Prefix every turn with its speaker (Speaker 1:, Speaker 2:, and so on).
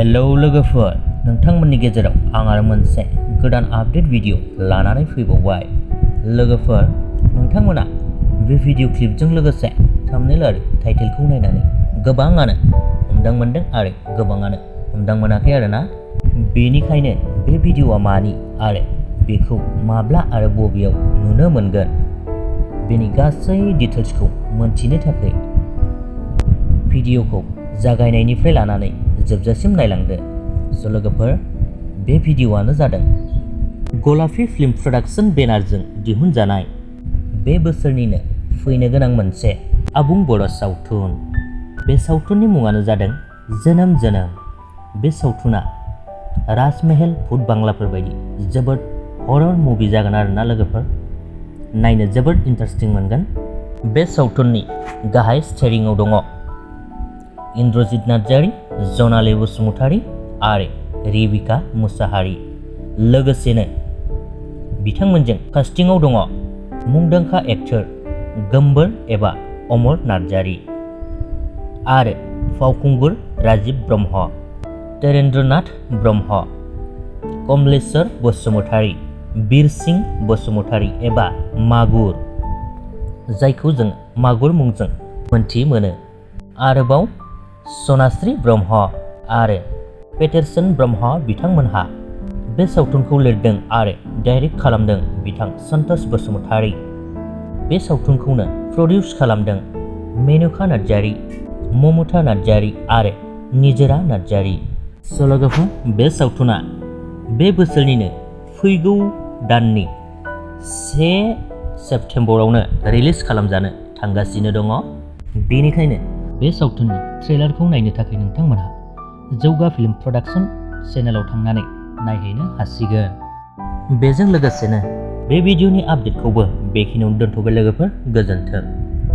Speaker 1: Hello लोगोफोर, नोंथांमोननि गेजेराव आं आरो मोनसे गोदान आपडेट भिडिअ लानानै फैबावबाय। लोगोफोर, नोंथांमोना बे भिडिअ क्लिपजों लोगोसे थाम्बनेल आरो टाइटेलखौ नायनानै गोबाङानो हमदां मोनदों आरो गोबाङानो हमदां मोनाखै आरोना। बेनिखायनो बे भिडिअआ मानि आरो बेखौ माब्ला आरो बबेयाव नुनो मोनगोन बेनि गासै डिटेल्सखौ मोनथिनो थाखाय भिडिअखौ जागायनायनिफ्राय लानानै जोबजासिम नायलांदो। स' लोगोफोर, बे भिडिअआनो जादों गलाफी फिल्म प्रडाक्शन बेनारजों दिहुनजानाय बे बोसोरनिनो फैनो गोनां मोनसे आबुं बर' सावथुन। बे सावथुननि मुङानो जादों जोनोम जोनोम। बे सावथुना राजमहल भुत बांलाफोर बायदि जोबोद हरर मुभि जागोन आरोना लोगोफोर। नायनो जोबोद इन्टारेस्टिं मोनगोन। बे सावथुननि गाहाय स्टारिंआव दङ इन्द्रजित नार्जारी, जनालि बसुमतारी आरो रेबिका मुसाहारि। लोगोसेनो बिथांमोनजों कास्टिंआव दङ मुंदांखा एक्टर गोम्बोर एबा अमर नार्जारी आरो फावखुंगुर राजिब ब्रह्म, धीरेन्द्रनाथ ब्रह्म, कमलेश्वर बसुमतारी, बिरसिं बसुमतारी एबा मागुर, जायखौ जों मागुर मुंजों मोनथि मोनो। आरोबाव सनास्रि ब्रह्म आरो पेटेरसन ब्रह्म बिथांमोनहा बे सावथुनखौ लिरदों आरो डाइरेक्ट खालामदों बिथां सन्तोष बसुमतारी। बे सावथुनखौनो प्रडिउस खालामदों मेनका नार्जारी, ममता नार्जारी आरो निजोरा नार्जारी। स' लोगोफोर, बे सावथुना बे बोसोरनिनो फैगौ दाननि 1 सेप्तेम्बरावनो रिलिज खालामजानो थांगासिनो दङ। बेनिखायनो बे सावथुननि ट्रेलारखौ नायनो थाखाय नोंथांमोनहा जौगा फिल्म प्रडाक्शन चेनेलाव थांनानै नायहैनो हासिगोन। बेजों लोगोसेनो बे भिडिअनि आपडेटखौबो बेखिनियावनो दोनथ'बाय लोगोफोर। गोजोन्थों।